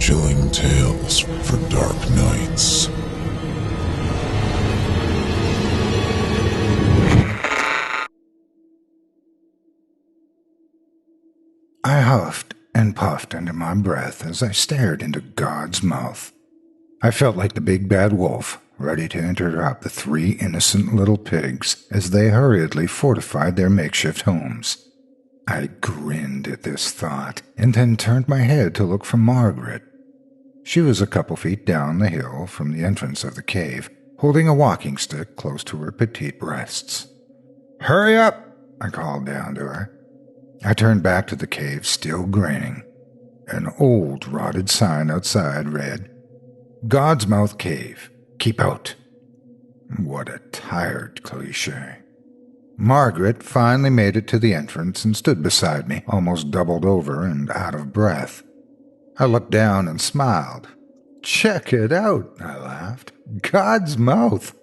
chilling tales for dark nights. I huffed and puffed under my breath as I stared into God's mouth. I felt like the big bad wolf, ready to interrupt the three innocent little pigs as they hurriedly fortified their makeshift homes. I grinned at this thought and then turned my head to look for Margaret. She was a couple feet down the hill from the entrance of the cave, holding a walking stick close to her petite breasts. "Hurry up!" I called down to her. I turned back to the cave, still grinning. An old rotted sign outside read, "God's Mouth Cave. Keep out." What a tired cliché. Margaret finally made it to the entrance and stood beside me, almost doubled over and out of breath. I looked down and smiled. "Check it out," I laughed. "God's mouth.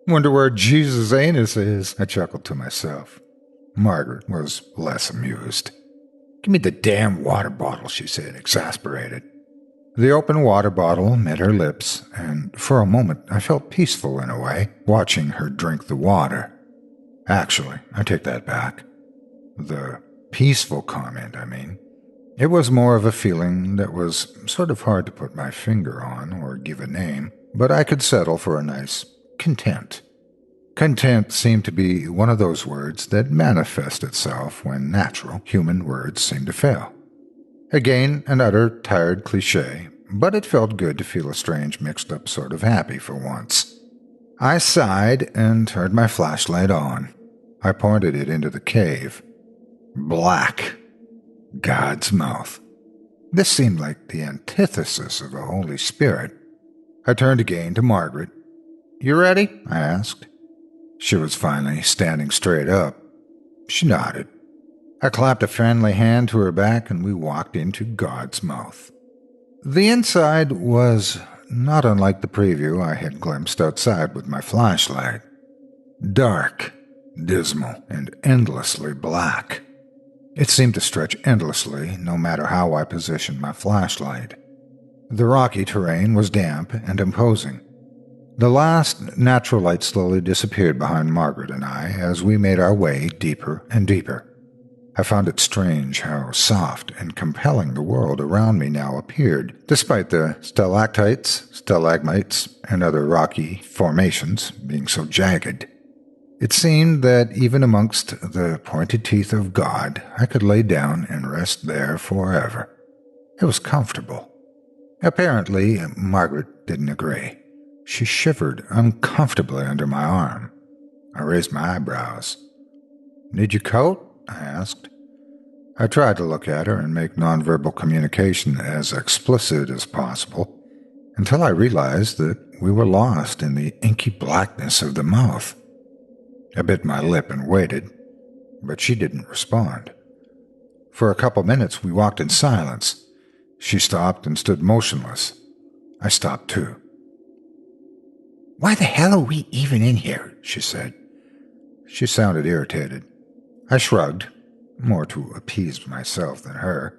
Wonder where Jesus' anus is," I chuckled to myself. Margaret was less amused. "Give me the damn water bottle," she said, exasperated. The open water bottle met her lips, and for a moment I felt peaceful in a way, watching her drink the water. Actually, I take that back. The peaceful comment, I mean. It was more of a feeling that was sort of hard to put my finger on or give a name, but I could settle for a nice content. Content seemed to be one of those words that manifest itself when natural human words seem to fail. Again, an utter tired cliché, but it felt good to feel a strange mixed-up sort of happy for once. I sighed and turned my flashlight on. I pointed it into the cave. Black. God's mouth. This seemed like the antithesis of the Holy Spirit. I turned again to Margaret. "You ready?" I asked. She was finally standing straight up. She nodded. I clapped a friendly hand to her back and we walked into God's mouth. The inside was not unlike the preview I had glimpsed outside with my flashlight. Dark, dismal, and endlessly black. It seemed to stretch endlessly, no matter how I positioned my flashlight. The rocky terrain was damp and imposing. The last natural light slowly disappeared behind Margaret and I as we made our way deeper and deeper. I found it strange how soft and compelling the world around me now appeared, despite the stalactites, stalagmites, and other rocky formations being so jagged. It seemed that even amongst the pointed teeth of God, I could lay down and rest there forever. It was comfortable. Apparently, Margaret didn't agree. She shivered uncomfortably under my arm. I raised my eyebrows. "Need your coat?" I asked. I tried to look at her and make nonverbal communication as explicit as possible, until I realized that we were lost in the inky blackness of the mouth. I bit my lip and waited, but she didn't respond. For a couple minutes we walked in silence. She stopped and stood motionless. I stopped too. "Why the hell are we even in here?" she said. She sounded irritated. I shrugged, more to appease myself than her,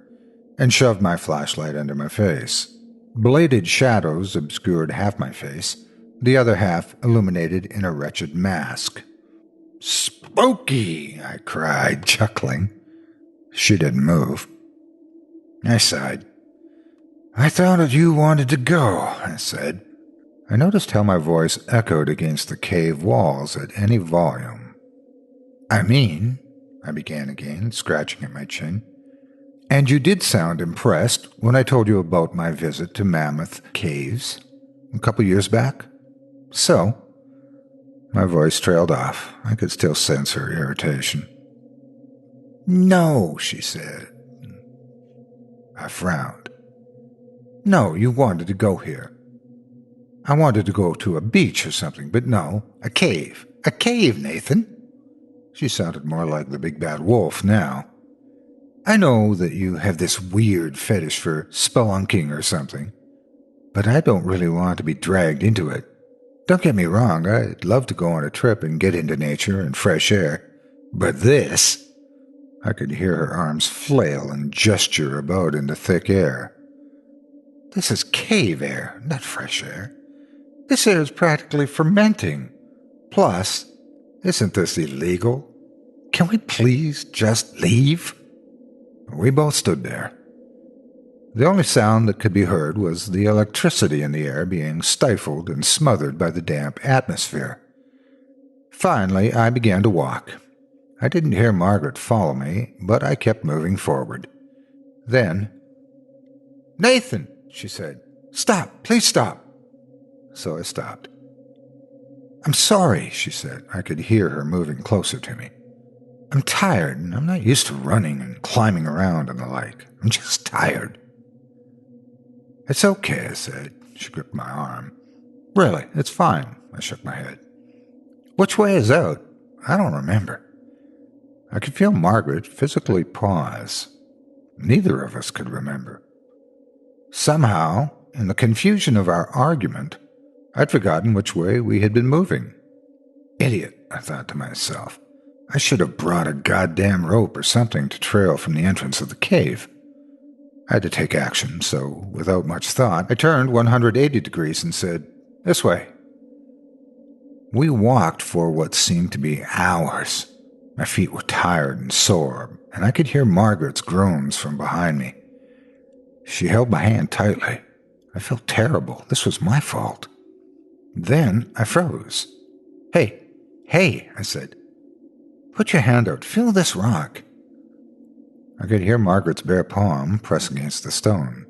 and shoved my flashlight under my face. Bladed shadows obscured half my face, the other half illuminated in a wretched mask. "Spooky!" I cried, chuckling. She didn't move. I sighed. "I thought that you wanted to go," I said. I noticed how my voice echoed against the cave walls at any volume. "I mean," I began again, scratching at my chin, "and you did sound impressed when I told you about my visit to Mammoth Caves a couple years back. So?" My voice trailed off. I could still sense her irritation. "No," she said. I frowned. "No, you wanted to go here. I wanted to go to a beach or something, but no, a cave. A cave, Nathan." She sounded more like the big bad wolf now. "I know that you have this weird fetish for spelunking or something, but I don't really want to be dragged into it. Don't get me wrong, I'd love to go on a trip and get into nature and fresh air, but this—" I could hear her arms flail and gesture about in the thick air. This is cave air, not fresh air. This air is practically fermenting. Plus, isn't this illegal? Can we please just leave? We both stood there. The only sound that could be heard was the electricity in the air being stifled and smothered by the damp atmosphere. Finally, I began to walk. I didn't hear Margaret follow me, but I kept moving forward. Then, "Nathan," she said, "stop, please stop." So I stopped. "I'm sorry," she said. I could hear her moving closer to me. "I'm tired, and I'm not used to running and climbing around and the like. I'm just tired." "It's okay," I said. She gripped my arm. "Really, it's fine," I shook my head. "Which way is out?" "I don't remember." I could feel Margaret physically pause. Neither of us could remember. Somehow, in the confusion of our argument, I'd forgotten which way we had been moving. Idiot, I thought to myself. I should have brought a goddamn rope or something to trail from the entrance of the cave. I had to take action, so without much thought, I turned 180 degrees and said, "This way." We walked for what seemed to be hours. My feet were tired and sore, and I could hear Margaret's groans from behind me. She held my hand tightly. I felt terrible. This was my fault. Then I froze. Hey, I said. "Put your hand out. Feel this rock." I could hear Margaret's bare palm press against the stone.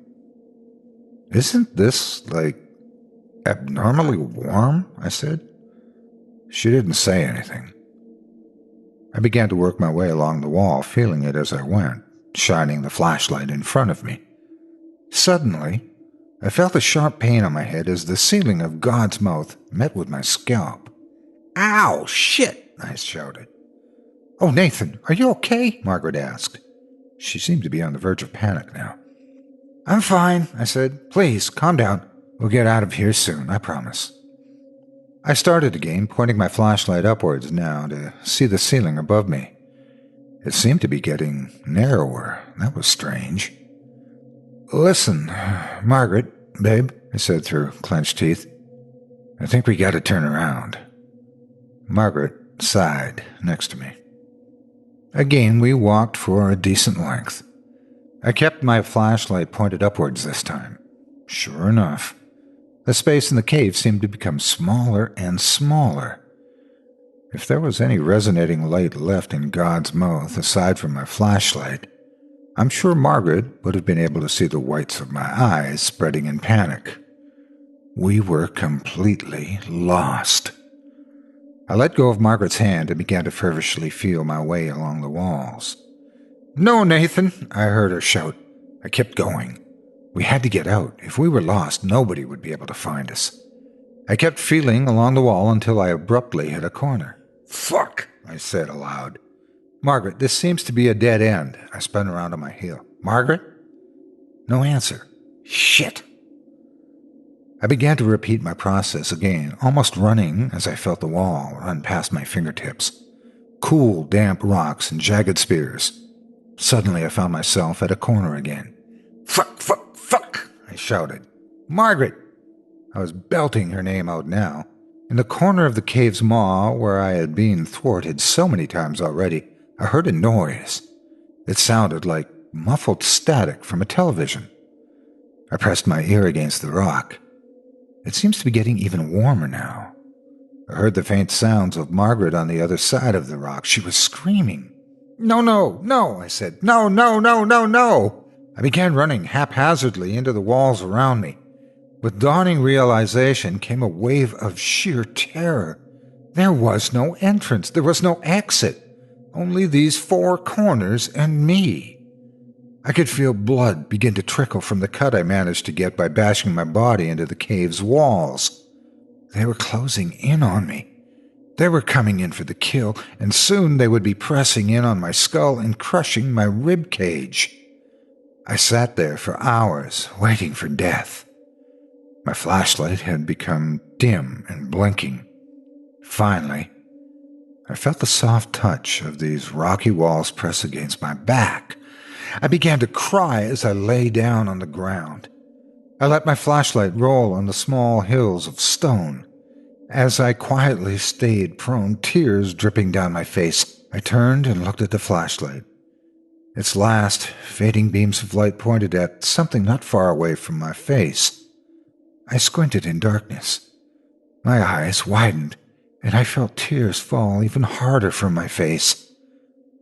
"Isn't this, abnormally warm?" I said. She didn't say anything. I began to work my way along the wall, feeling it as I went, shining the flashlight in front of me. Suddenly, I felt a sharp pain on my head as the ceiling of God's mouth met with my scalp. "Ow, shit!" I shouted. "Oh, Nathan, are you okay?" Margaret asked. She seemed to be on the verge of panic now. "I'm fine," I said. "Please, calm down. We'll get out of here soon, I promise." I started again, pointing my flashlight upwards now to see the ceiling above me. It seemed to be getting narrower. That was strange. "Listen, Margaret, babe," I said through clenched teeth. "I think we gotta turn around." Margaret sighed next to me. Again, we walked for a decent length. I kept my flashlight pointed upwards this time. Sure enough, the space in the cave seemed to become smaller and smaller. If there was any resonating light left in God's mouth aside from my flashlight, I'm sure Margaret would have been able to see the whites of my eyes spreading in panic. We were completely lost. I let go of Margaret's hand and began to feverishly feel my way along the walls. "No, Nathan," I heard her shout. I kept going. We had to get out. If we were lost, nobody would be able to find us. I kept feeling along the wall until I abruptly hit a corner. "Fuck," I said aloud. "Margaret, this seems to be a dead end." I spun around on my heel. "Margaret?" No answer. Shit. I began to repeat my process again, almost running as I felt the wall run past my fingertips. Cool, damp rocks and jagged spears. Suddenly I found myself at a corner again. Fuck, I shouted. "Margaret!" I was belting her name out now. In the corner of the cave's maw, where I had been thwarted so many times already, I heard a noise. It sounded like muffled static from a television. I pressed my ear against the rock. It seems to be getting even warmer now. I heard the faint sounds of Margaret on the other side of the rock. She was screaming. No, I said. No. I began running haphazardly into the walls around me. With dawning realization came a wave of sheer terror. There was no entrance. There was no exit. Only these four corners and me. I could feel blood begin to trickle from the cut I managed to get by bashing my body into the cave's walls. They were closing in on me. They were coming in for the kill, and soon they would be pressing in on my skull and crushing my rib cage. I sat there for hours, waiting for death. My flashlight had become dim and blinking. Finally, I felt the soft touch of these rocky walls press against my back. I began to cry as I lay down on the ground. I let my flashlight roll on the small hills of stone. As I quietly stayed prone, tears dripping down my face, I turned and looked at the flashlight. Its last, fading beams of light pointed at something not far away from my face. I squinted in darkness. My eyes widened, and I felt tears fall even harder from my face.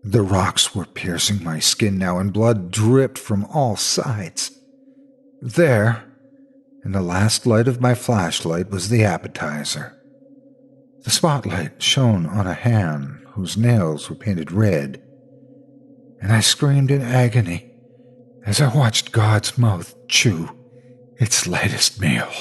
The rocks were piercing my skin now, and blood dripped from all sides. There, in the last light of my flashlight, was the appetizer. The spotlight shone on a hand whose nails were painted red, and I screamed in agony as I watched God's mouth chew its latest meal.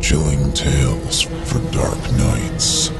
Chilling tales for dark nights.